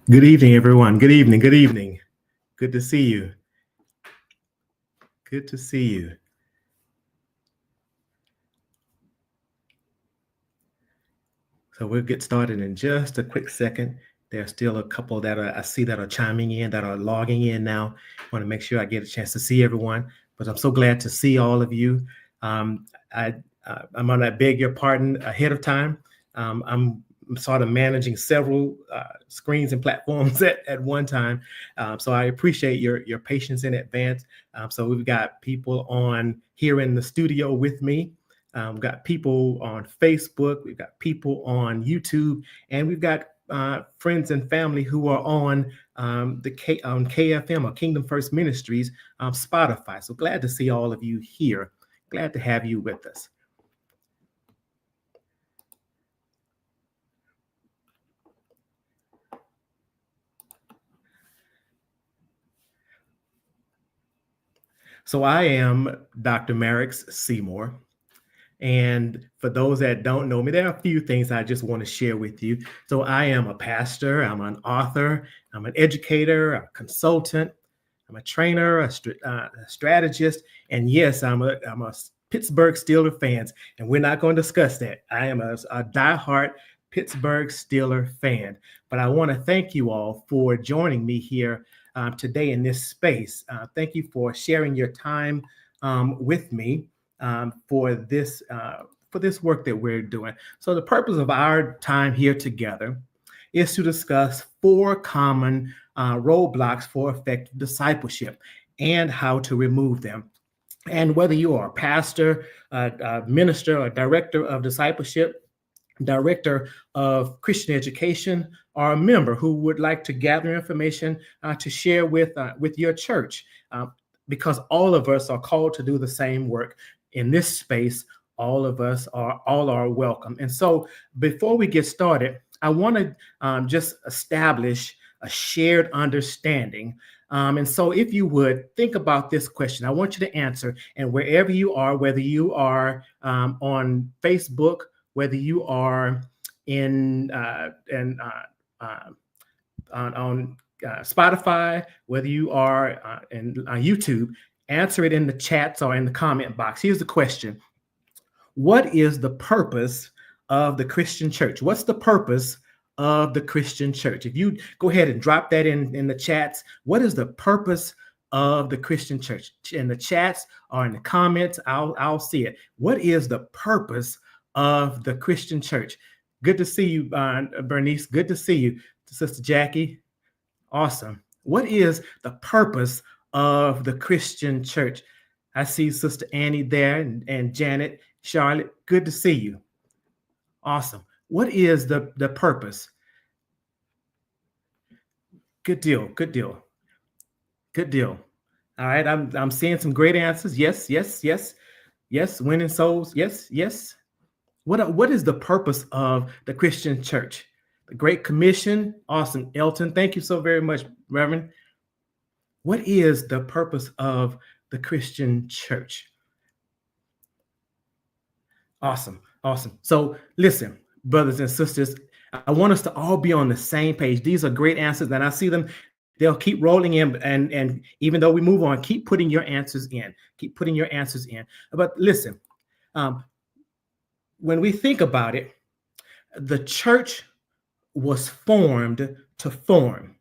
Good evening, everyone. Good evening. Good evening. Good to see you. Good to see you. So we'll get started in just a quick second. There's still a couple that I see that are chiming in, that are logging in now. I want to make sure I get a chance to see everyone, but I'm so glad to see all of you. Um, I'm going to beg your pardon ahead of time. I'm sort of managing several screens and platforms at one time. So I appreciate your patience in advance. So we've got people on here in the studio with me. We've got people on Facebook, we've got people on YouTube, and we've got friends and family who are on on KFM or Kingdom First Ministries, Spotify. So glad to see all of you here. Glad to have you with us. So I am Dr. Marix Seymour. And for those that don't know me, there are a few things I just want to share with you. So I am a pastor, I'm an author, I'm an educator, a consultant, I'm a trainer, a strategist, and yes, I'm a Pittsburgh Steelers fan, and we're not going to discuss that. I am a diehard Pittsburgh Steelers fan, but I want to thank you all for joining me here today in this space. Thank you for sharing your time with me for this work that we're doing. So the purpose of our time here together is to discuss 4 common roadblocks for effective discipleship and how to remove them. And whether you are a pastor, a minister, a director of discipleship, director of Christian education, or a member who would like to gather information to share with your church, because all of us are called to do the same work in this space. All are welcome. And so before we get started, I want to just establish a shared understanding. And so if you would think about this question, I want you to answer. And wherever you are, whether you are on Facebook, whether you are on Spotify, whether you are in YouTube, answer it in the chats or in the comment box. Here's the question: what is the purpose of the Christian church? What's the purpose of the Christian church? If you go ahead and drop that in the chats, what is the purpose of the Christian church? In the chats or in the comments, I'll see it. What is the purpose of the Christian church? Good to see you, Bernice. Good to see you, Sister Jackie. Awesome. What is the purpose of the Christian church? I see Sister Annie there and Janet, Charlotte. Good to see you. Awesome. What is the purpose? Good deal. Good deal. Good deal. All right. I'm seeing some great answers. Yes, yes, yes, yes. Winning souls. Yes, yes. What is the purpose of the Christian church? The Great Commission. Awesome. Elton, thank you so very much, Reverend. What is the purpose of the Christian church? Awesome. Awesome. So listen, brothers and sisters, I want us to all be on the same page. These are great answers, and I see them. They'll keep rolling in, and even though we move on, keep putting your answers in. Keep putting your answers in. But listen, when we think about it, the church was formed to form.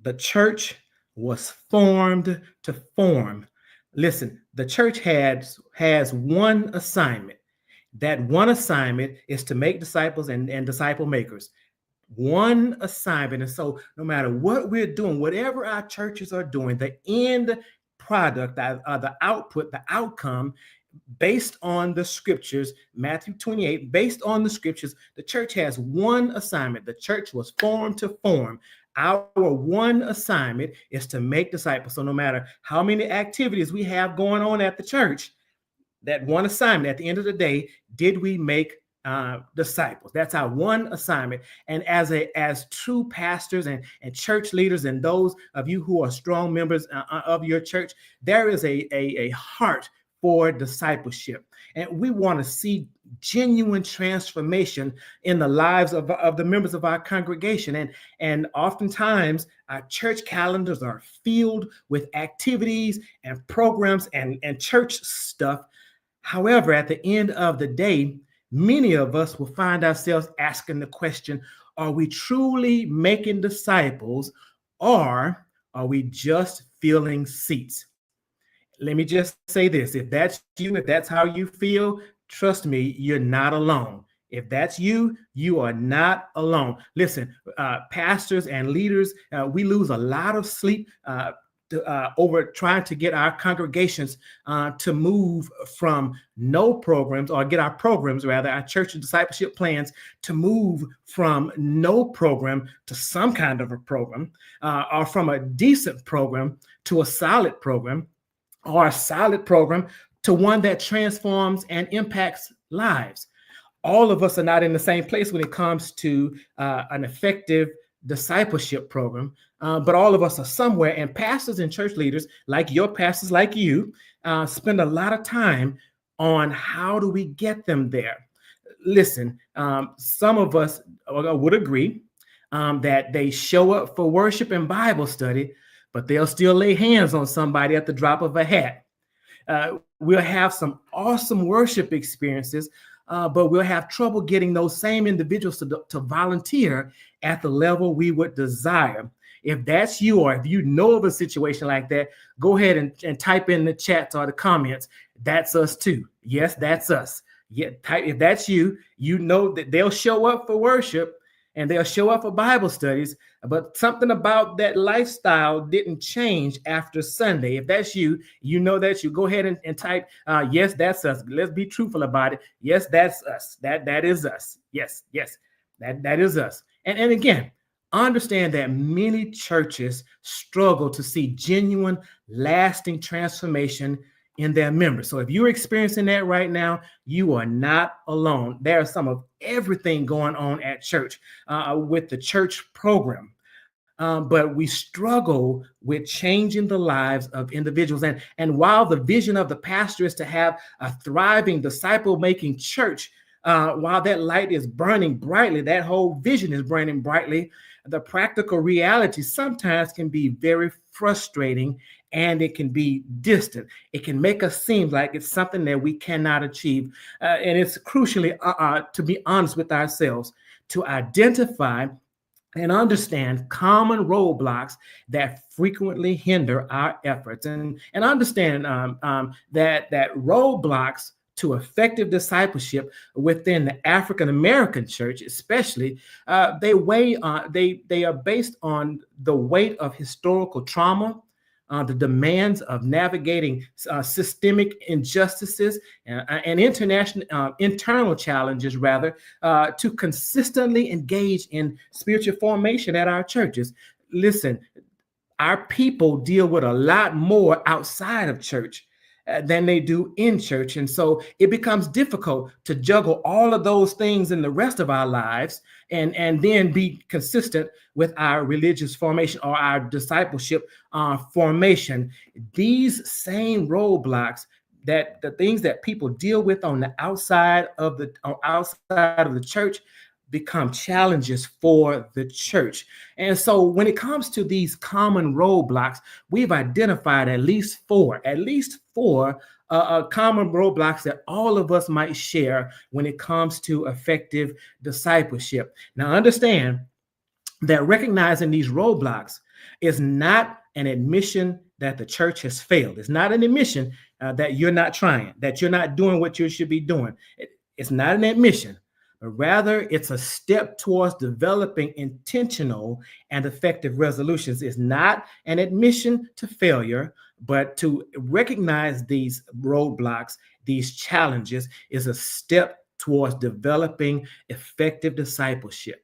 The church was formed to form. Listen, the church has one assignment. That one assignment is to make disciples and disciple makers. One assignment. And so no matter what we're doing, whatever our churches are doing, the end product, the output, the outcome, based on the scriptures, Matthew 28, based on the scriptures, the church has one assignment. The church was formed to form. Our one assignment is to make disciples. So no matter how many activities we have going on at the church, that one assignment at the end of the day, did we make disciples? That's our one assignment. And as true pastors and church leaders, and those of you who are strong members of your church, there is a heart for discipleship. And we want to see genuine transformation in the lives of the members of our congregation. And oftentimes, our church calendars are filled with activities and programs and church stuff. However, at the end of the day, many of us will find ourselves asking the question, are we truly making disciples, or are we just filling seats? Let me just say this. If that's you, if that's how you feel, trust me, you're not alone. If that's you, you are not alone. Listen, pastors and leaders, we lose a lot of sleep over trying to get our congregations to move from no programs, or get our programs, rather, our church and discipleship plans to move from no program to some kind of a program, or from a decent program to a solid program, or a solid program to one that transforms and impacts lives. All of us are not in the same place when it comes to an effective discipleship program, but all of us are somewhere. And pastors and church leaders, like your pastors, like you, spend a lot of time on how do we get them there. Listen, some of us would agree that they show up for worship and Bible study, but they'll still lay hands on somebody at the drop of a hat. We'll have some awesome worship experiences, but we'll have trouble getting those same individuals to volunteer at the level we would desire. If that's you, or if you know of a situation like that, go ahead and type in the chats or the comments. That's us too. Yes, that's us. Yeah, if that's you, you know that they'll show up for worship and they'll show up for Bible studies, but something about that lifestyle didn't change after Sunday. If that's you, you know that you. Go ahead and type, yes, that's us. Let's be truthful about it. Yes, that's us. That is us. Yes, that is us. And again, understand that many churches struggle to see genuine, lasting transformation in their members. So if you're experiencing that right now, you are not alone. There's some of everything going on at church with the church program. But we struggle with changing the lives of individuals. And while the vision of the pastor is to have a thriving, disciple-making church, while that light is burning brightly, that whole vision is burning brightly, the practical reality sometimes can be very frustrating, and it can be distant. It can make us seem like it's something that we cannot achieve. And it's crucially, to be honest with ourselves, to identify and understand common roadblocks that frequently hinder our efforts. And understand that roadblocks to effective discipleship within the African American church, especially, they are based on the weight of historical trauma, the demands of navigating systemic injustices and internal challenges, rather, to consistently engage in spiritual formation at our churches. Listen, our people deal with a lot more outside of church than they do in church. And so it becomes difficult to juggle all of those things in the rest of our lives and then be consistent with our religious formation or our discipleship formation. These same roadblocks, that the things that people deal with on the outside of the church, become challenges for the church. And so when it comes to these common roadblocks, we've identified at least four common roadblocks that all of us might share when it comes to effective discipleship. Now, understand that recognizing these roadblocks is not an admission that the church has failed. It's not an admission that you're not trying, that you're not doing what you should be doing. It's not an admission, but rather it's a step towards developing intentional and effective resolutions. It's not an admission to failure, but to recognize these roadblocks, these challenges, is a step towards developing effective discipleship.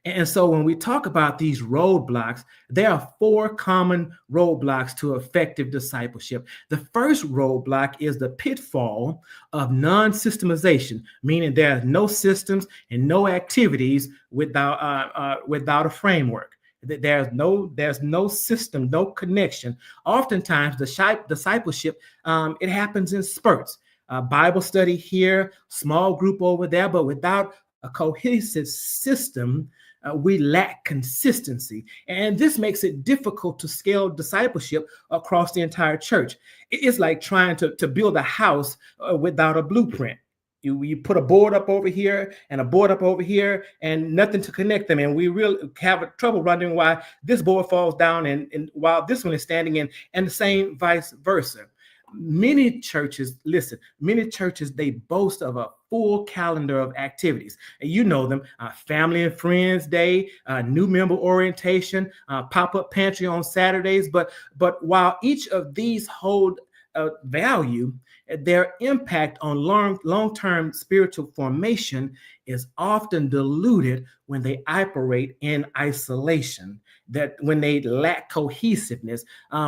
And so when we talk about these roadblocks, there are four common roadblocks to effective discipleship. The first roadblock is the pitfall of non-systemization, meaning there are no systems and no activities without a framework. There's no system, no connection. Oftentimes, the discipleship, it happens in spurts. Bible study here, small group over there, but without a cohesive system, we lack consistency. And this makes it difficult to scale discipleship across the entire church. It's like trying to build a house without a blueprint. You put a board up over here and a board up over here and nothing to connect them. And we really have trouble wondering why this board falls down and while this one is standing in, and the same vice versa. Many churches, they boast of a full calendar of activities. And you know them: Family and Friends Day, new member orientation, pop-up pantry on Saturdays. But while each of these hold value, their impact on long-term spiritual formation is often diluted when they operate in isolation, that when they lack cohesiveness,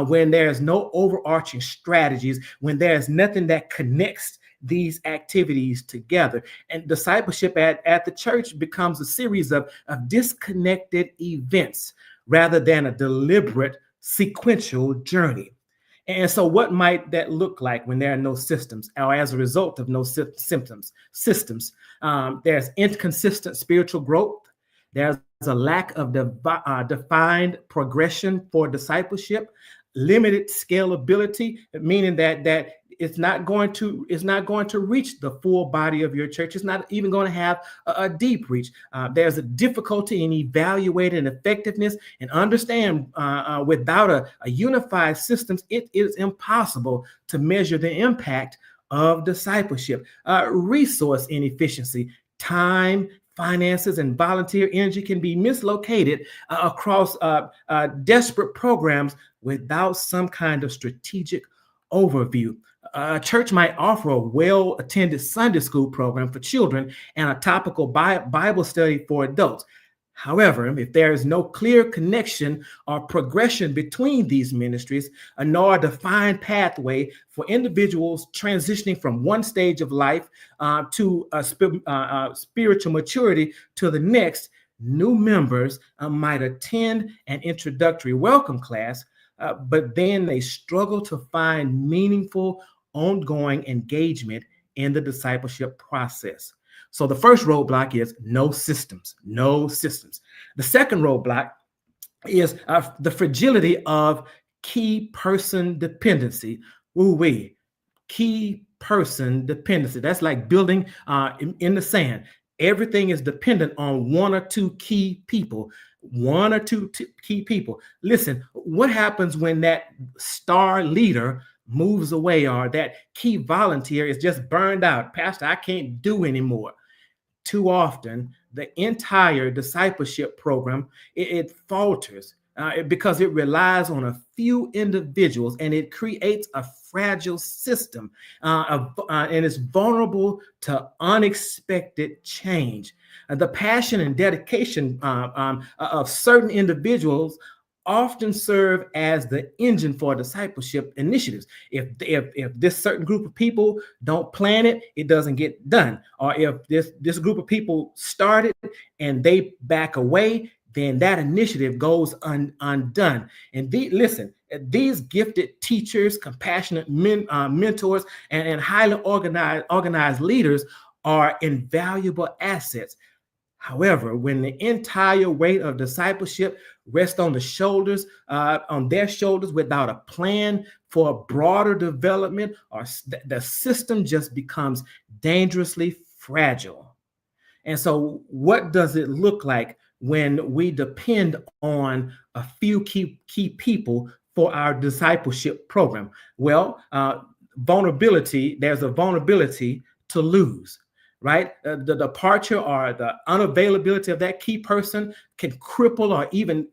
when there's no overarching strategies, when there's nothing that connects these activities together. And discipleship at the church becomes a series of disconnected events rather than a deliberate sequential journey. And so what might that look like when there are no systems, or as a result of no systems? There's inconsistent spiritual growth. There's a lack of defined progression for discipleship, limited scalability, meaning that it's not going to reach the full body of your church. It's not even going to have a deep reach. There's a difficulty in evaluating effectiveness, and understand without a unified systems, it is impossible to measure the impact of discipleship. Resource inefficiency, time, finances, and volunteer energy can be mislocated across desperate programs without some kind of strategic overview. A church might offer a well-attended Sunday school program for children and a topical Bible study for adults. However, if there is no clear connection or progression between these ministries, nor a defined pathway for individuals transitioning from one stage of life to spiritual maturity to the next, new members might attend an introductory welcome class, but then they struggle to find meaningful, ongoing engagement in the discipleship process. So the first roadblock is no systems. The second roadblock is the fragility of key person dependency. Ooh-wee. Key person dependency. That's like building in the sand. Everything is dependent on one or two key people. Key people. Listen, what happens when that star leader moves away, or that key volunteer is just burned out? Pastor, I can't do anymore. Too often, the entire discipleship program, it falters because it relies on a few individuals, and it creates a fragile system and is vulnerable to unexpected change. The passion and dedication of certain individuals often serve as the engine for discipleship initiatives. If this certain group of people don't plan it, it doesn't get done. Or if this group of people started and they back away, then that initiative goes undone. And listen, these gifted teachers, compassionate mentors, and highly organized leaders are invaluable assets. However, when the entire weight of discipleship rests on their shoulders without a plan for broader development, or the system just becomes dangerously fragile. And so what does it look like when we depend on a few key people for our discipleship program? Well, there's a vulnerability to lose. Right? The departure or the unavailability of that key person can cripple or even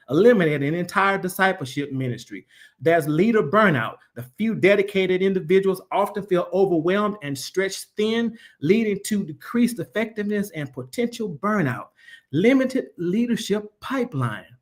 eliminate an entire discipleship ministry. There's leader burnout. The few dedicated individuals often feel overwhelmed and stretched thin, leading to decreased effectiveness and potential burnout. Limited leadership pipeline.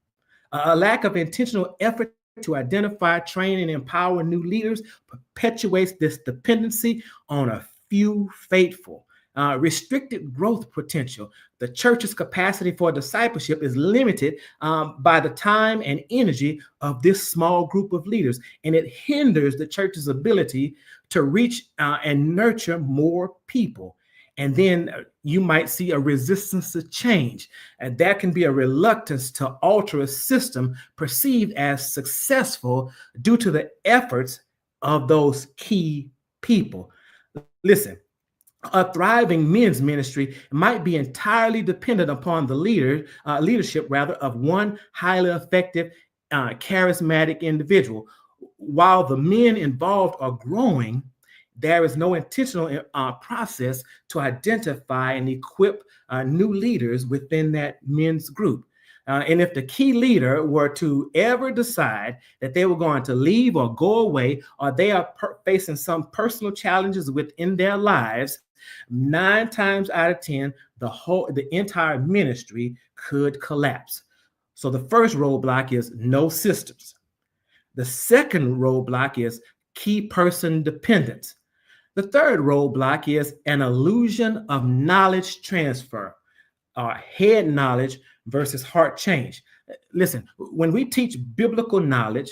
A lack of intentional effort to identify, train, and empower new leaders perpetuates this dependency on a few faithful. Restricted growth potential. The church's capacity for discipleship is limited by the time and energy of this small group of leaders, and it hinders the church's ability to reach and nurture more people. And then you might see a resistance to change, and that can be a reluctance to alter a system perceived as successful due to the efforts of those key people. Listen, a thriving men's ministry might be entirely dependent upon the leadership rather of one highly effective, charismatic individual. While the men involved are growing, there is no intentional process to identify and equip new leaders within that men's group. And if the key leader were to ever decide that they were going to leave or go away, or they are facing some personal challenges within their lives, 9 times out of 10, the entire ministry could collapse. So the first roadblock is no systems. The second roadblock is key person dependence. The third roadblock is an illusion of knowledge transfer, head knowledge versus heart change. Listen, when we teach biblical knowledge,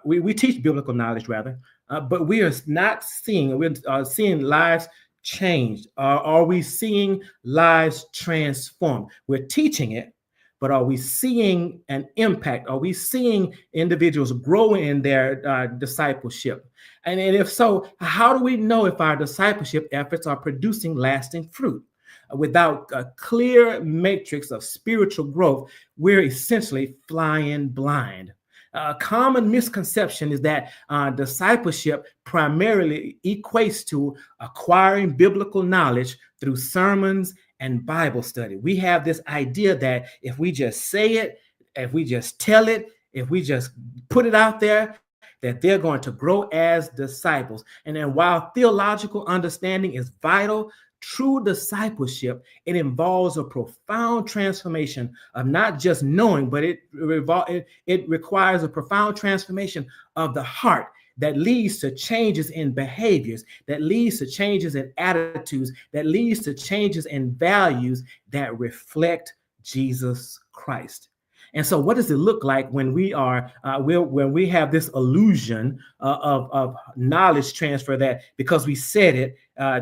we teach biblical knowledge rather, but we are not seeing, we're seeing lives changed. Are we seeing lives transformed? We're teaching it, but are we seeing an impact? Are we seeing individuals grow in their discipleship? And if so, how do we know if our discipleship efforts are producing lasting fruit? Without a clear matrix of spiritual growth, we're essentially flying blind. A common misconception is that discipleship primarily equates to acquiring biblical knowledge through sermons and Bible study. We have this idea that if we just say it, if we just tell it, if we just put it out there, that they're going to grow as disciples. And then while theological understanding is vital, true discipleship, it involves a profound transformation of not just knowing, but it requires a profound transformation of the heart that leads to changes in behaviors, that leads to changes in attitudes, that leads to changes in values that reflect Jesus Christ. And so, what does it look like when we are when we have this illusion of knowledge transfer, that because we said it,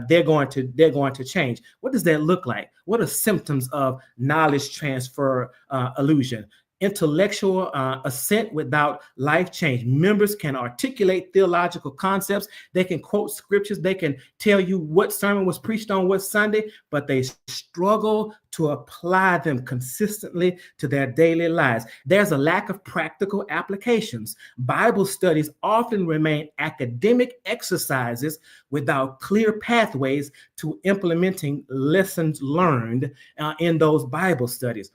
they're going to change? What does that look like? What are symptoms of knowledge transfer illusion? Intellectual assent without life change. Members can articulate theological concepts. They can quote scriptures. They can tell you what sermon was preached on what Sunday, but they struggle to apply them consistently to their daily lives. There's a lack of practical applications. Bible studies often remain academic exercises without clear pathways to implementing lessons learned in those Bible studies.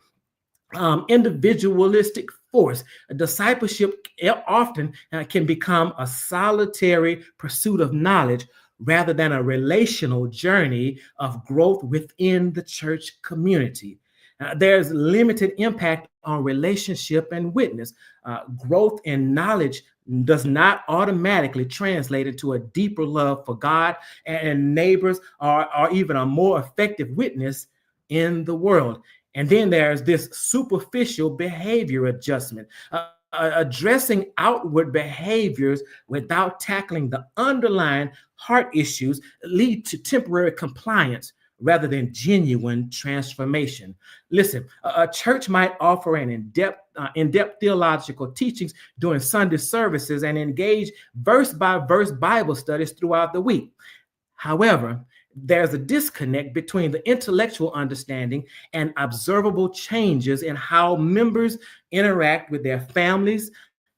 Individualistic force. Discipleship often can become a solitary pursuit of knowledge rather than a relational journey of growth within the church community. There's limited impact on relationship and witness. Growth in knowledge does not automatically translate into a deeper love for God and neighbors, or even a more effective witness in the world. And then there's this superficial behavior adjustment. Addressing outward behaviors without tackling the underlying heart issues lead to temporary compliance rather than genuine transformation. Listen, a church might offer an in-depth theological teachings during Sunday services and engage verse-by-verse Bible studies throughout the week. However, there's a disconnect between the intellectual understanding and observable changes in how members interact with their families,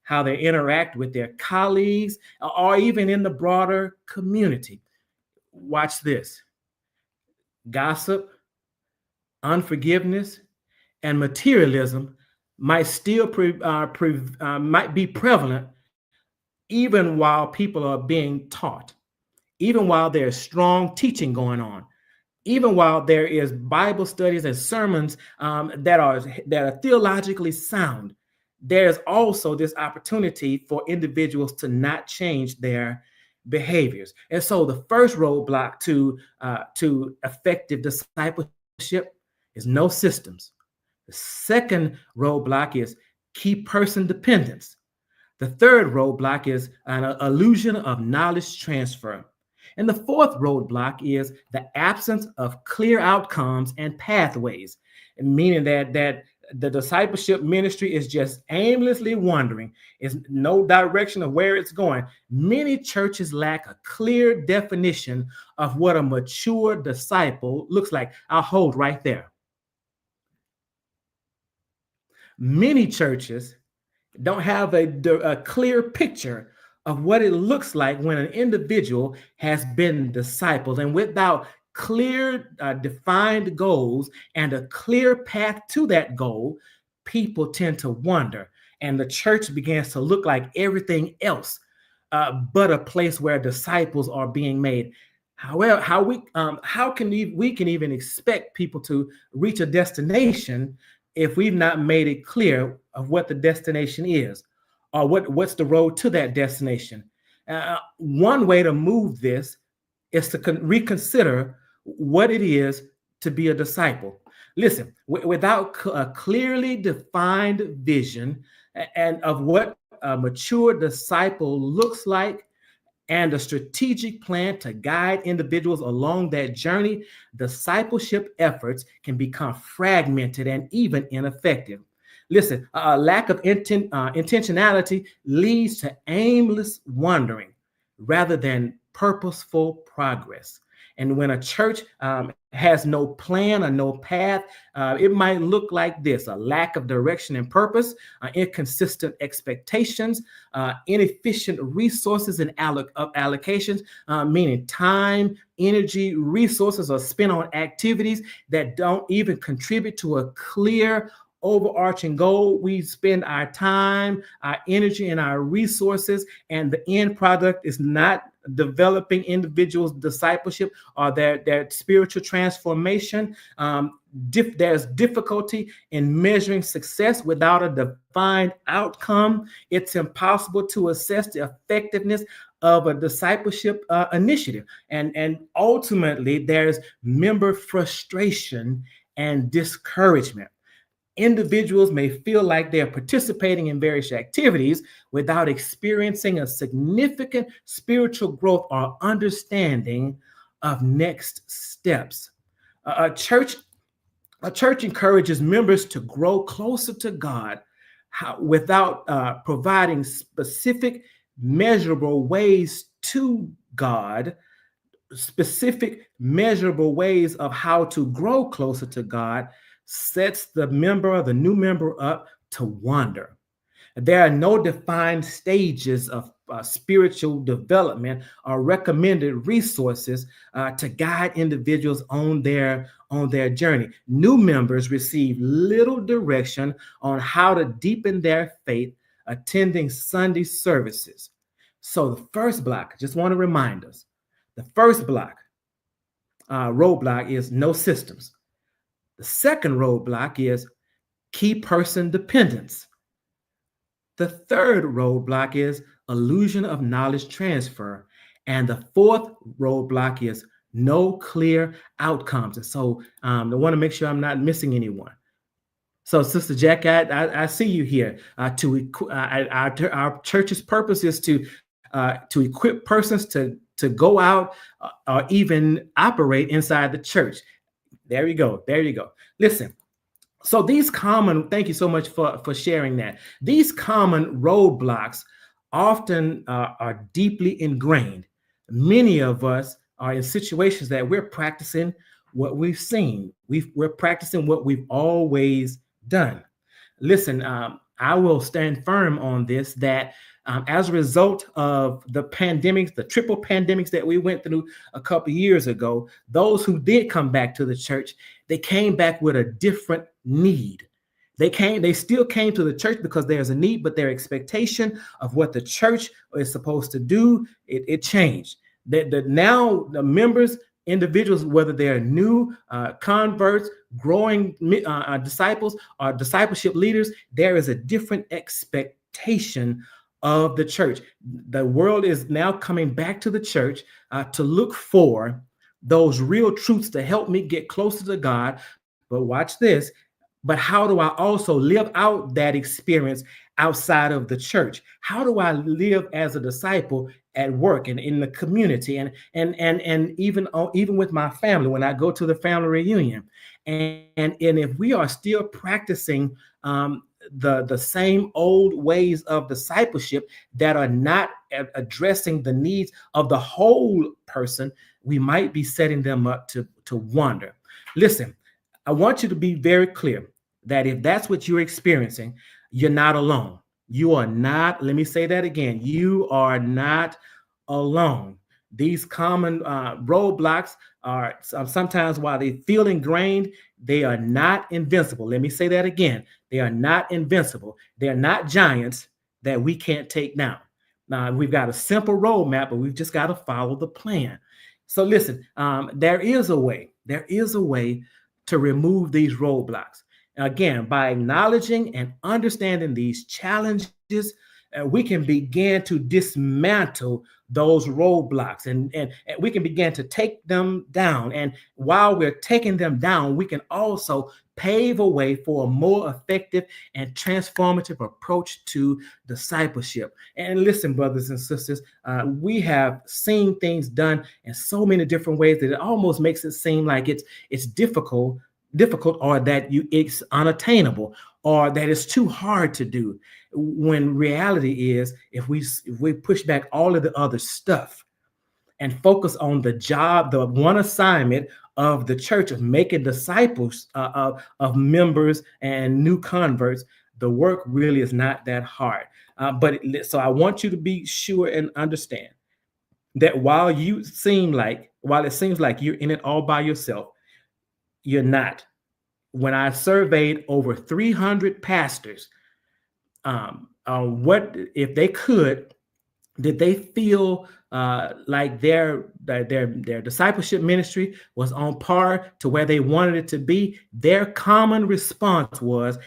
how they interact with their colleagues, or even in the broader community. Watch this. Gossip, unforgiveness, and materialism might still might be prevalent even while people are being taught, even while there's strong teaching going on, even while there is Bible studies and sermons that are theologically sound. There's also this opportunity for individuals to not change their behaviors. And so the first roadblock to effective discipleship is no systems. The second roadblock is key person dependence. The third roadblock is an illusion of knowledge transfer. And the fourth roadblock is the absence of clear outcomes and pathways, meaning that the discipleship ministry is just aimlessly wandering. Is no direction of where it's going. Many churches lack a clear definition of what a mature disciple looks like. I'll hold right there. Many churches don't have a clear picture of what it looks like when an individual has been discipled. And without clear, defined goals and a clear path to that goal, people tend to wander. And the church begins to look like everything else but a place where disciples are being made. However, how can we can even expect people to reach a destination if we've not made it clear of what the destination is, or what's the road to that destination? One way to move this is to reconsider what it is to be a disciple. Listen, without a clearly defined vision and of what a mature disciple looks like, and a strategic plan to guide individuals along that journey, discipleship efforts can become fragmented and even ineffective. Listen, a lack of intentionality leads to aimless wandering rather than purposeful progress. And when a church has no plan or no path, it might look like this: a lack of direction and purpose, inconsistent expectations, inefficient resources and allocations, meaning time, energy, resources are spent on activities that don't even contribute to a clear overarching goal. We spend our time, our energy, and our resources, and the end product is not developing individuals' discipleship or their spiritual transformation. There's difficulty in measuring success without a defined outcome. It's impossible to assess the effectiveness of a discipleship initiative. And ultimately, there's member frustration and discouragement. Individuals may feel like they're participating in various activities without experiencing a significant spiritual growth or understanding of next steps. A church encourages members to grow closer to God without providing specific, measurable ways to God, specific, measurable ways of how to grow closer to God, sets the new member up to wander. There are no defined stages of spiritual development or recommended resources to guide individuals on their journey. New members receive little direction on how to deepen their faith, attending Sunday services. So the first block, I just want to remind us, the first roadblock is no systems. The second roadblock is key person dependence. The third roadblock is illusion of knowledge transfer. And the fourth roadblock is no clear outcomes. And so I want to make sure I'm not missing anyone. So, Sister Jack, I see you here. Our church's purpose is to equip persons to go out or even operate inside the church. There you go. Listen, so thank you so much for sharing that. These common roadblocks often are deeply ingrained. Many of us are in situations that we're practicing what we've seen. We're practicing what we've always done. Listen, I will stand firm on this, that as a result of the pandemics, the triple pandemics that we went through a couple of years ago, those who did come back to the church, they came back with a different need. They still came to the church because there's a need, but their expectation of what the church is supposed to do, it changed. Now the members, individuals, whether they're new converts, growing disciples, or discipleship leaders, there is a different expectation of the church. The world is now coming back to the church to look for those real truths to help me get closer to God. But watch this. But how do I also live out that experience outside of the church? How do I live as a disciple at work and in the community and even with my family when I go to the family reunion? And if we are still practicing the same old ways of discipleship that are not addressing the needs of the whole person, we might be setting them up to wander. Listen, I want you to be very clear that if that's what you're experiencing, you're not alone. You are not, let me say that again, you are not alone. These common roadblocks are sometimes, while they feel ingrained, they are not invincible. Let me say that again. They are not invincible. They're not giants that we can't take down. Now, we've got a simple roadmap, but we've just got to follow the plan. So listen, there is a way. There is a way to remove these roadblocks. Again, by acknowledging and understanding these challenges, we can begin to dismantle those roadblocks and we can begin to take them down. And while we're taking them down, we can also pave a way for a more effective and transformative approach to discipleship. And listen, brothers and sisters, we have seen things done in so many different ways that it almost makes it seem like it's difficult, or that it's unattainable, or that it's too hard to do. When reality is, if we push back all of the other stuff and focus on the job, the one assignment of the church of making disciples of members and new converts, the work really is not that hard. So I want you to be sure and understand that while it seems like you're in it all by yourself, you're not. When I surveyed over 300 pastors, what if they could, did they feel like their discipleship ministry was on par to where they wanted it to be? Their common response was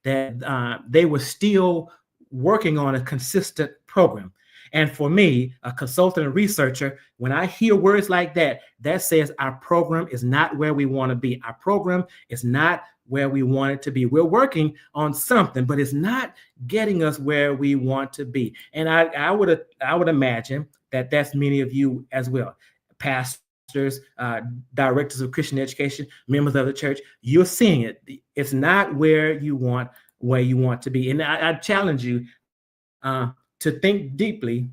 that they were still working on a consistent program. And for me, a consultant and researcher, when I hear words like that, that says our program is not where we want to be. Our program is not where we want it to be. We're working on something, but it's not getting us where we want to be. And I would imagine that that's many of you as well. Pastors, directors of Christian education, members of the church, you're seeing it. It's not where you want to be. And I challenge you to think deeply.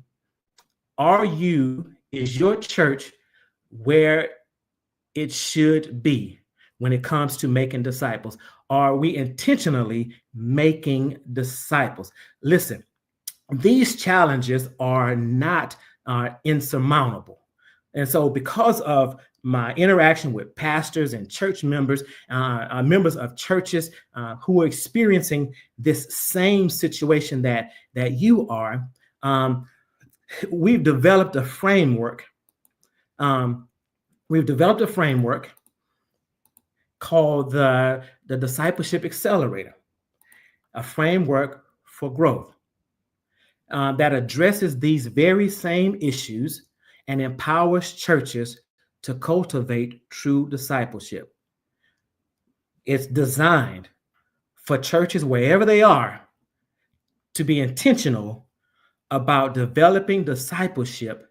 Is your church where it should be when it comes to making disciples? Are we intentionally making disciples? Listen, these challenges are not insurmountable. And so because of my interaction with pastors and church members, members of churches who are experiencing this same situation that you are, we've developed a framework. Called the Discipleship Accelerator, a framework for growth that addresses these very same issues and empowers churches to cultivate true discipleship. It's designed for churches, wherever they are, to be intentional about developing discipleship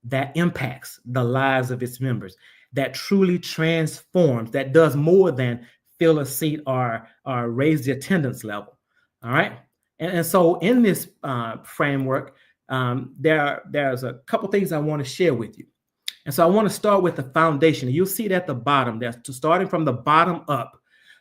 that impacts the lives of its members, that truly transforms, that does more than fill a seat or raise the attendance level. All right. And so in this framework, there's a couple things I want to share with you. And so I want to start with the foundation. You'll see it at the bottom. That's starting from the bottom up.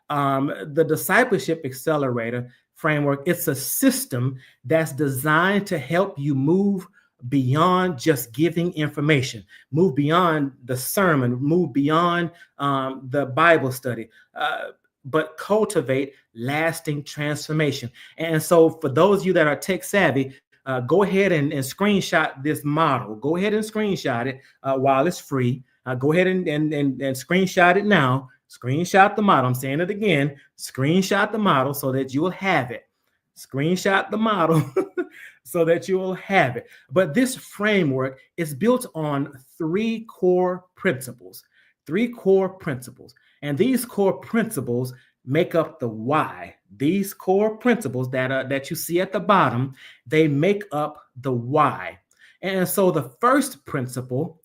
The Discipleship Accelerator framework, it's a system that's designed to help you move beyond just giving information, move beyond the sermon, move beyond the Bible study, but cultivate lasting transformation. And so for those of you that are tech savvy, go ahead and screenshot this model. Go ahead and screenshot it while it's free. Go ahead and screenshot it now. Screenshot the model. I'm saying it again. Screenshot the model so that you'll have it. Screenshot the model so that you will have it. But this framework is built on three core principles, three core principles. And these core principles make up the why. These core principles that you see at the bottom, they make up the why. And so the first principle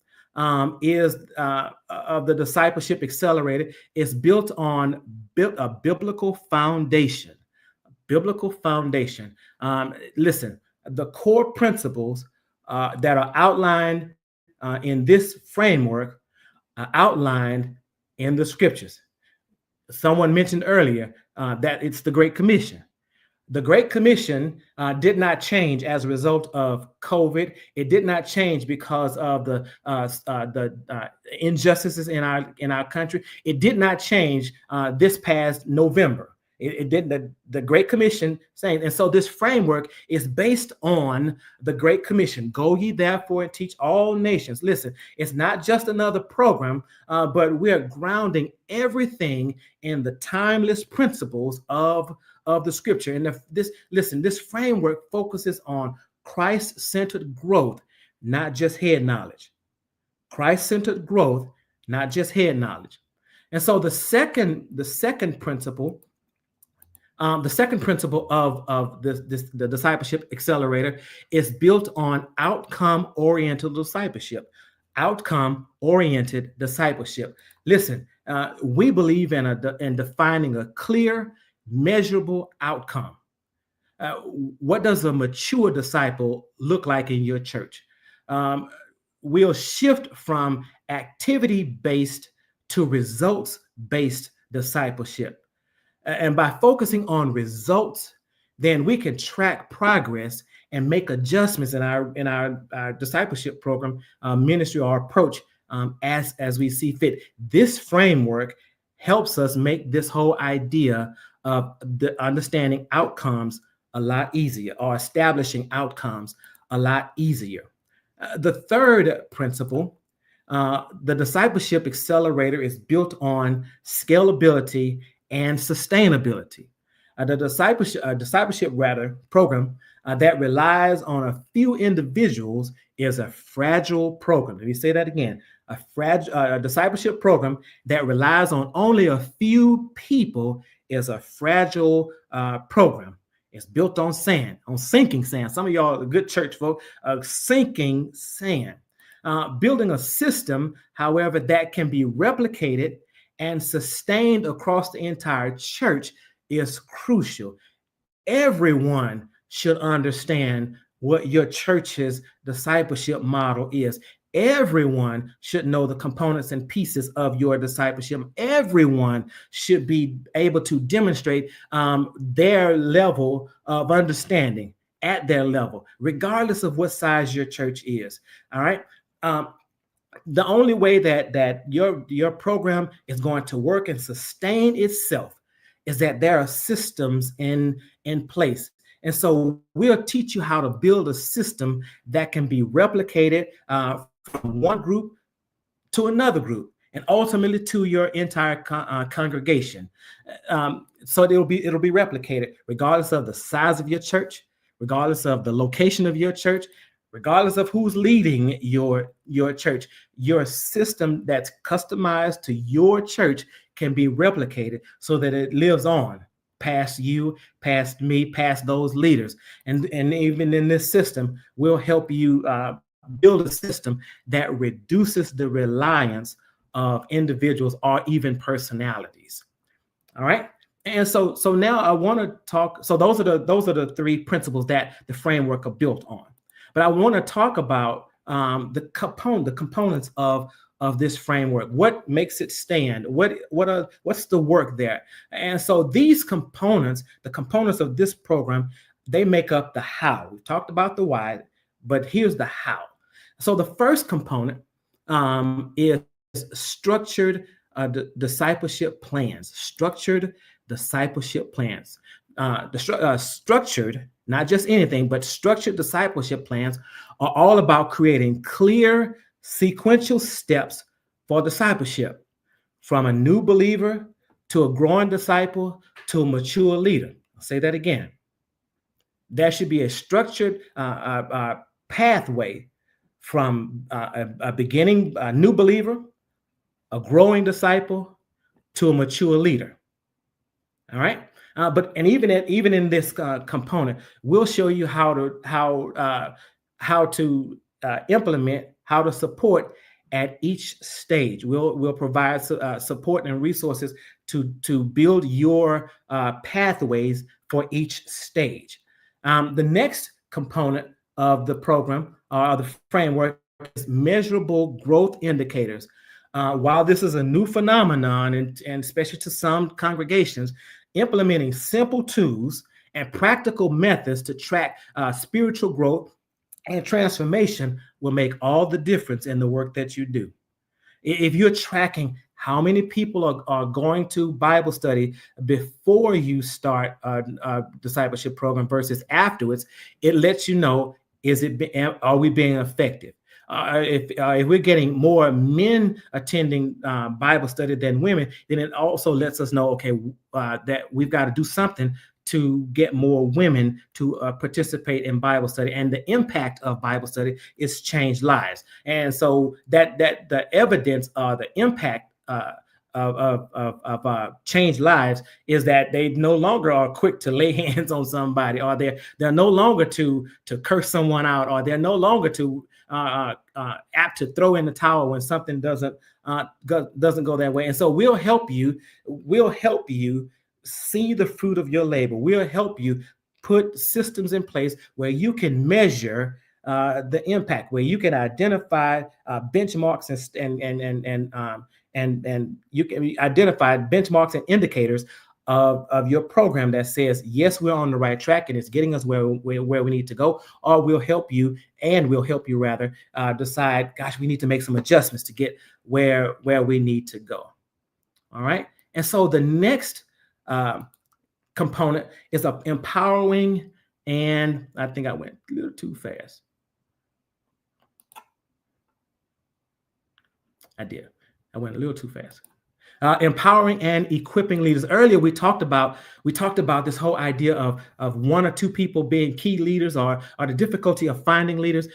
is of the Discipleship Accelerator is built on a biblical foundation. Biblical foundation. Listen, the core principles that are outlined in this framework are outlined in the scriptures. Someone mentioned earlier that it's the Great Commission. The Great Commission did not change as a result of COVID. It did not change because of the injustices in our country. It did not change this past November. It didn't. The Great Commission saying, and so this framework is based on the Great Commission. Go ye therefore and teach all nations. Listen, it's not just another program, but we are grounding everything in the timeless principles of the scripture. And this framework focuses on Christ-centered growth, not just head knowledge. Christ-centered growth, not just head knowledge. And so the second principle, of the Discipleship Accelerator is built on outcome-oriented discipleship. Outcome-oriented discipleship. Listen, we believe in defining a clear, measurable outcome. What does a mature disciple look like in your church? We'll shift from activity-based to results-based discipleship. And by focusing on results, then we can track progress and make adjustments in our discipleship program, ministry, or approach as we see fit. This framework helps us make this whole idea of the understanding outcomes a lot easier, or establishing outcomes a lot easier. The third principle, the Discipleship Accelerator, is built on scalability and sustainability. The discipleship program that relies on a few individuals is a fragile program. Let me say that again. A discipleship program that relies on only a few people is a fragile program. It's built on sand, on sinking sand. Some of y'all are good church folk, sinking sand. Building a system, however, that can be replicated and sustained across the entire church is crucial. Everyone should understand what your church's discipleship model is. Everyone should know the components and pieces of your discipleship. Everyone should be able to demonstrate their level of understanding at their level, regardless of what size your church is. All right. The only way that your program is going to work and sustain itself is that there are systems in place. And so we'll teach you how to build a system that can be replicated from one group to another group, and ultimately to your entire congregation. So it'll be replicated regardless of the size of your church, regardless of the location of your church, regardless of who's leading your church. Your system that's customized to your church can be replicated so that it lives on past you, past me, past those leaders. And even in this system, we'll help you build a system that reduces the reliance of individuals or even personalities. All right. And so now I want to talk. So those are the three principles that the framework are built on. But I want to talk about the components of this framework. What makes it stand? What's the work there? And so these components, the components of this program, they make up the how. We've talked about the why, but here's the how. So the first component is structured discipleship plans. Structured discipleship plans. Structured, not just anything, but structured discipleship plans are all about creating clear, sequential steps for discipleship, from a new believer to a growing disciple to a mature leader. I'll say that again. There should be a structured pathway from a beginning a new believer, a growing disciple, to a mature leader. All right. But even in this component, we'll show you how to implement, how to support at each stage. We'll provide support and resources to build your pathways for each stage. The next component of the program or the framework is measurable growth indicators. While this is a new phenomenon, and especially to some congregations, implementing simple tools and practical methods to track spiritual growth and transformation will make all the difference in the work that you do. If you're tracking how many people are going to Bible study before you start a discipleship program versus afterwards, it lets you know, are we being effective? If we're getting more men attending Bible study than women, then it also lets us know, okay, that we've got to do something to get more women to participate in Bible study. And the impact of Bible study is change lives. And so that the evidence, the impact of changed lives is that they no longer are quick to lay hands on somebody, or they're no longer to curse someone out, or they're no longer to apt to throw in the towel when something doesn't go that way. And so we'll help you see the fruit of your labor. We'll help you put systems in place where you can measure the impact, where you can identify benchmarks and you can identify benchmarks and indicators of your program that says, yes, we're on the right track and it's getting us where we need to go. Or we'll help you rather decide, gosh, we need to make some adjustments to get where we need to go. All right. And so the next component is empowering, and I think I went a little too fast. I went a little too fast. Empowering and equipping leaders. Earlier, we talked about this whole idea of one or two people being key leaders, or the difficulty of finding leaders.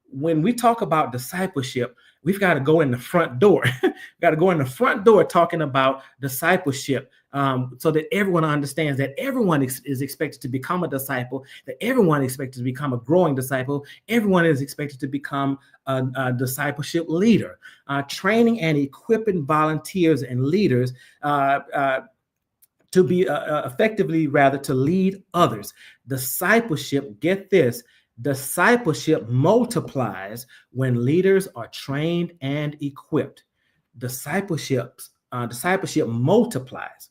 When we talk about discipleship, we've got to go in the front door. We've got to go in the front door talking about discipleship, so that everyone understands that everyone is expected to become a disciple, that everyone is expected to become a growing disciple, everyone is expected to become a discipleship leader. Training and equipping volunteers and leaders to be effectively, rather, to lead others. Discipleship, get this, discipleship multiplies when leaders are trained and equipped. Discipleship multiplies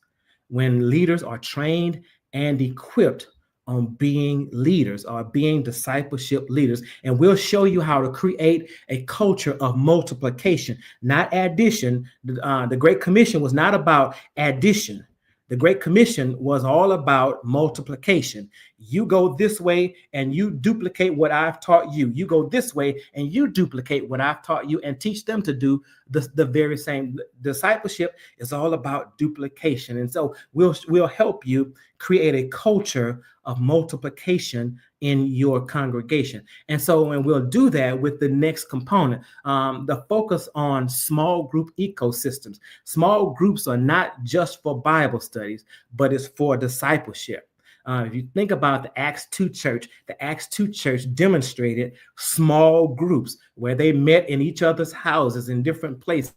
when leaders are trained and equipped on being leaders or being discipleship leaders. And we'll show you how to create a culture of multiplication, not addition. The Great Commission was not about addition. The Great Commission was all about multiplication. You go this way and you duplicate what I've taught you. You go this way and you duplicate what I've taught you, and teach them to do the very same. Discipleship is all about duplication. And so we'll help you create a culture of multiplication in your congregation. And so when we'll do that with the next component, the focus on small group ecosystems. Small groups are not just for Bible studies, but it's for discipleship. If you think about the Acts 2 church, the Acts 2 church demonstrated small groups where they met in each other's houses in different places.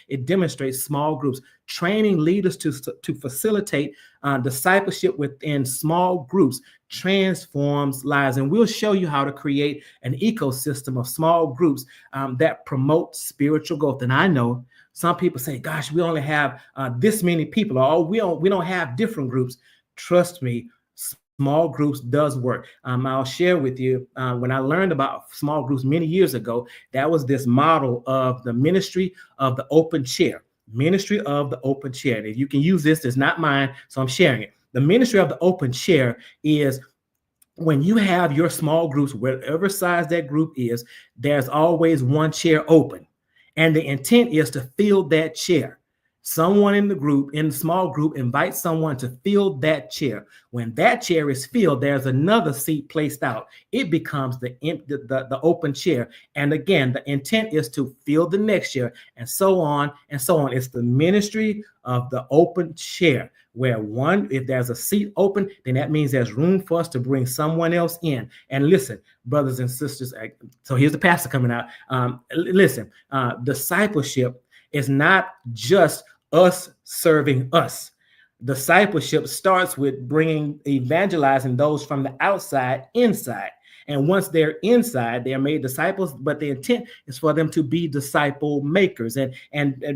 It demonstrates small groups. Training leaders to facilitate discipleship within small groups transforms lives. And we'll show you how to create an ecosystem of small groups that promote spiritual growth. And I know some people say, gosh, we only have this many people, or we don't have different groups. Trust me, small groups does work. I'll share with you, when I learned about small groups many years ago, that was this model of the ministry of the open chair. Ministry of the open chair. And if you can use this, it's not mine, so I'm sharing it. The ministry of the open chair is when you have your small groups, whatever size that group is, there's always one chair open. And the intent is to fill that chair. Someone in the group, in the small group, invite someone to fill that chair. When that chair is filled, there's another seat placed out. It becomes the open chair. And again, the intent is to fill the next chair, and so on and so on. It's the ministry of the open chair, where if there's a seat open, then that means there's room for us to bring someone else in. And listen, brothers and sisters, so here's the pastor coming out. Listen, discipleship is not just us serving us. Discipleship starts with evangelizing those from the outside inside. And once they're inside, they're made disciples, but the intent is for them to be disciple makers. And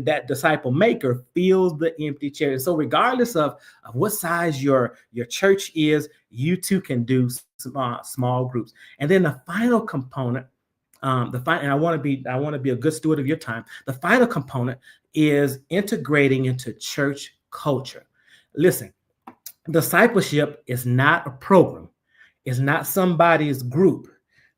that disciple maker fills the empty chair. And so regardless of what size your church is, you too can do small groups. And then the final component, and I want to be a good steward of your time. The final component is integrating into church culture. Listen, discipleship is not a program. It's not somebody's group.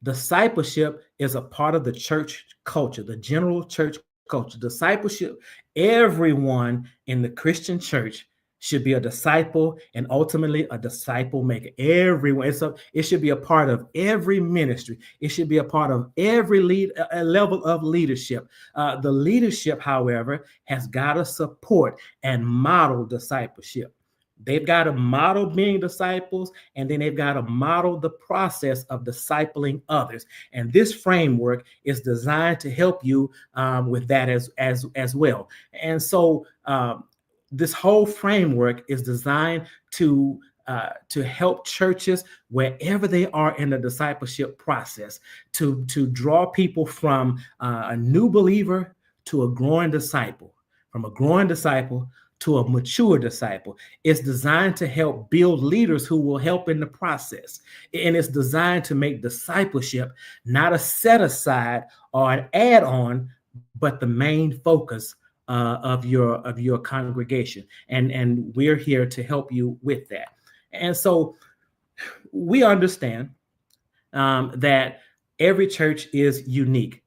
Discipleship is a part of the church culture, the general church culture. Discipleship, everyone in the Christian church should be a disciple and ultimately a disciple maker. Everyone. It should be a part of every ministry. It should be a part of every level of leadership. The leadership, however, has got to support and model discipleship. They've got to model being disciples, and then they've got to model the process of discipling others. And this framework is designed to help you with that as well. And so this whole framework is designed to help churches wherever they are in the discipleship process to draw people from a new believer to a growing disciple, from a growing disciple to a mature disciple. It's designed to help build leaders who will help in the process. And it's designed to make discipleship not a set aside or an add-on, but the main focus of your congregation. And we're here to help you with that. And so we understand that every church is unique.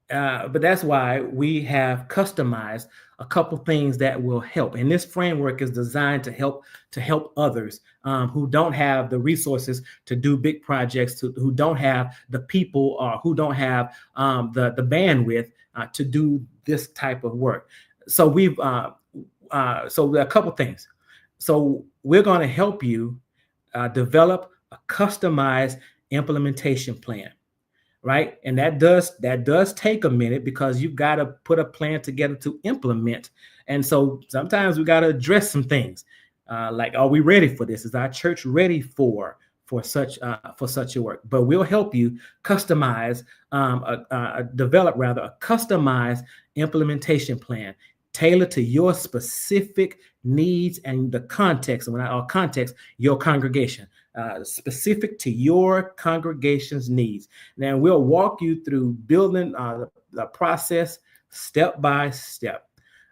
But that's why we have customized a couple things that will help. And this framework is designed to help others who don't have the resources to do big projects, who don't have the people, or who don't have the bandwidth to do this type of work. So so a couple things. So we're going to help you develop a customized implementation plan. Right. And that does take a minute, because you've got to put a plan together to implement. And so sometimes we got to address some things like, are we ready for this? Is our church ready for such a work? But we'll help you customize, develop a customized implementation plan tailored to your specific needs and the context. And when I context, your congregation. Specific to your congregation's needs. Now we'll walk you through building the process step by step.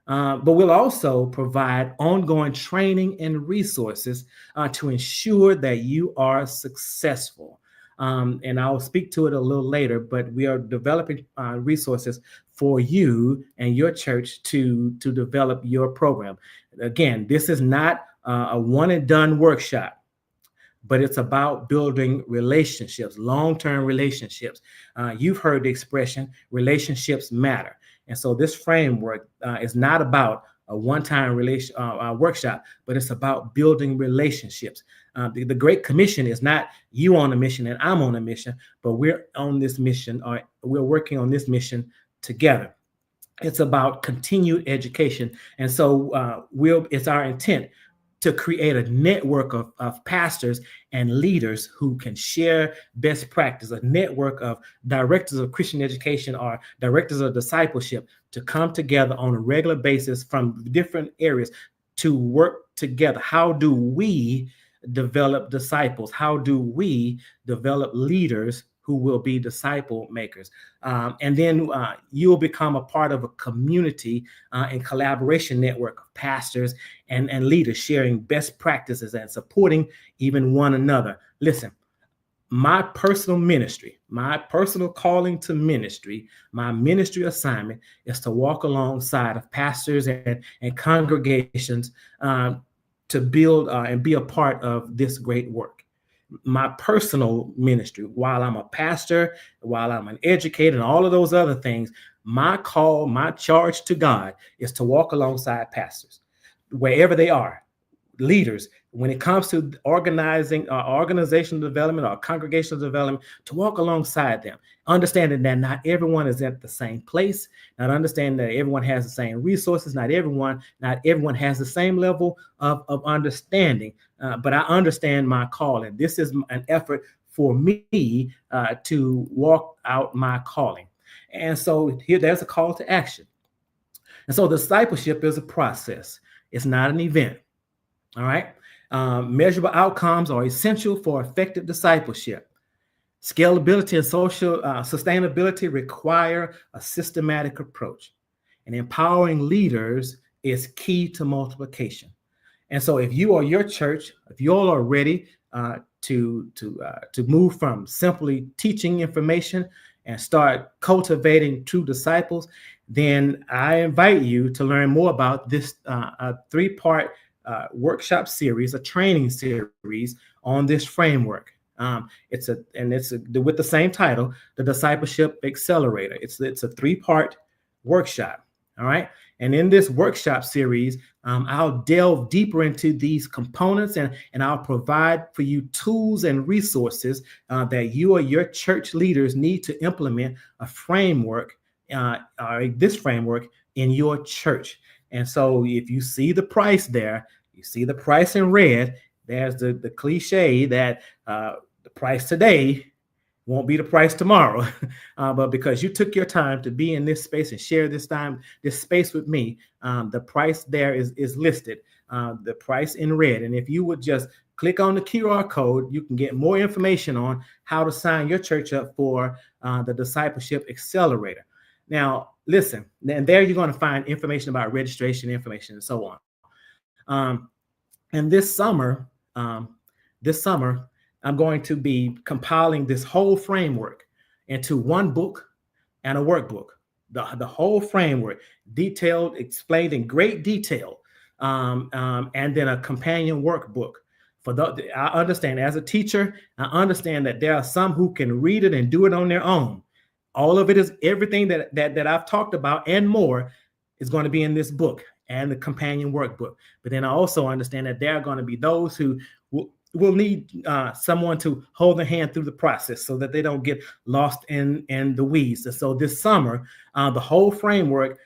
But we'll also provide ongoing training and resources to ensure that you are successful. And I'll speak to it a little later, but we are developing resources for you and your church to develop your program. Again, this is not a one and done workshop, but it's about building relationships, long-term relationships. You've heard the expression, relationships matter. And so this framework is not about a one-time workshop, but it's about building relationships. The Great Commission is not you on a mission and I'm on a mission, but we're on this mission, or we're working on this mission together. It's about continued education. And so it's our intent to create a network of pastors and leaders who can share best practice, a network of directors of Christian education or directors of discipleship to come together on a regular basis from different areas to work together. How do we develop disciples? How do we develop leaders who will be disciple makers? And then you'll become a part of a community and collaboration network of pastors and leaders sharing best practices and supporting even one another. Listen, my personal ministry, my personal calling to ministry, my ministry assignment is to walk alongside of pastors and congregations to build and be a part of this great work. My personal ministry, while I'm a pastor, while I'm an educator, and all of those other things, my call, my charge to God is to walk alongside pastors wherever they are, leaders, when it comes to organizing organizational development or congregational development, to walk alongside them, understanding that not everyone is at the same place, not understanding that everyone has the same resources, not everyone has the same level of understanding, but I understand my calling. This is an effort for me to walk out my calling. And so here, there's a call to action. And so discipleship is a process. It's not an event. All right. Measurable outcomes are essential for effective discipleship. Scalability and social sustainability require a systematic approach. And empowering leaders is key to multiplication. And so, if you or your church, if you all are ready to move from simply teaching information and start cultivating true disciples, then I invite you to learn more about this three-part workshop series, a training series on this framework. It's with the same title, the Discipleship Accelerator. It's a three-part workshop. All right. And in this workshop series, I'll delve deeper into these components and I'll provide for you tools and resources that you or your church leaders need to implement a framework, this framework in your church. And so if you see the price there, you see the price in red, there's the cliche that the price today won't be the price tomorrow. But because you took your time to be in this space and share this space with me, the price there is listed, the price in red. And if you would just click on the QR code, you can get more information on how to sign your church up for the Discipleship Accelerator. Now, listen, and there you're going to find information about registration information and so on. And this summer, I'm going to be compiling this whole framework into one book and a workbook. The whole framework, detailed, explained in great detail, and then a companion workbook. I understand as a teacher, I understand that there are some who can read it and do it on their own. All of it is everything that I've talked about and more is going to be in this book and the companion workbook. But then I also understand that there are going to be those who will need someone to hold their hand through the process so that they don't get lost in the weeds. And so this summer, the whole framework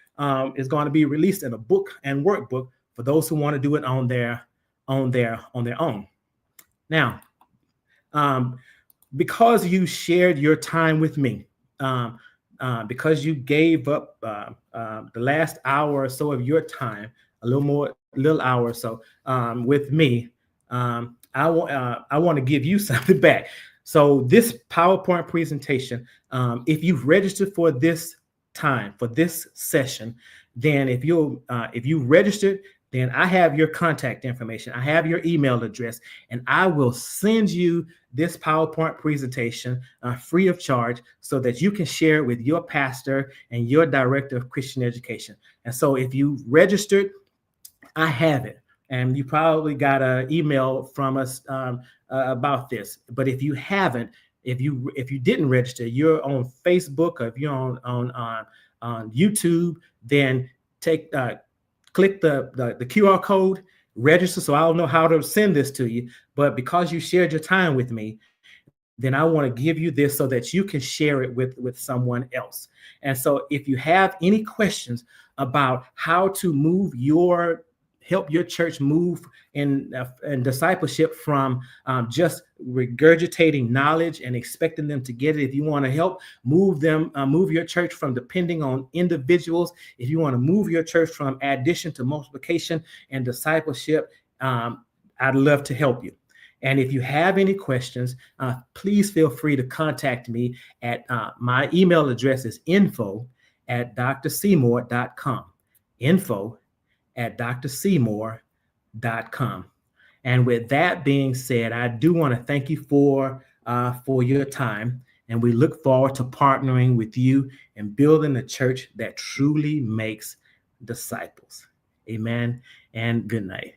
is going to be released in a book and workbook for those who want to do it on their own. Now, because you shared your time with me, because you gave up the last hour or so of your time, a little hour or so with me, I want to give you something back. So this PowerPoint presentation, if you've registered for this time, for this session, then if you registered, then I have your contact information. I have your email address, and I will send you this PowerPoint presentation free of charge so that you can share it with your pastor and your director of Christian education. And so if you registered, I have it. And you probably got an email from us about this. But if you haven't, if you didn't register, you're on Facebook or if you're on YouTube, then click the QR code, register, so I'll know how to send this to you. But because you shared your time with me, then I want to give you this so that you can share it with someone else. And so if you have any questions about how to help your church move in discipleship from just regurgitating knowledge and expecting them to get it. If you want to help move your church from depending on individuals, if you want to move your church from addition to multiplication and discipleship, I'd love to help you. And if you have any questions, please feel free to contact me at my email address is info@drseymour.com. info@drseymour.com. And with that being said, I do want to thank you for for your time. And we look forward to partnering with you and building a church that truly makes disciples. Amen and good night.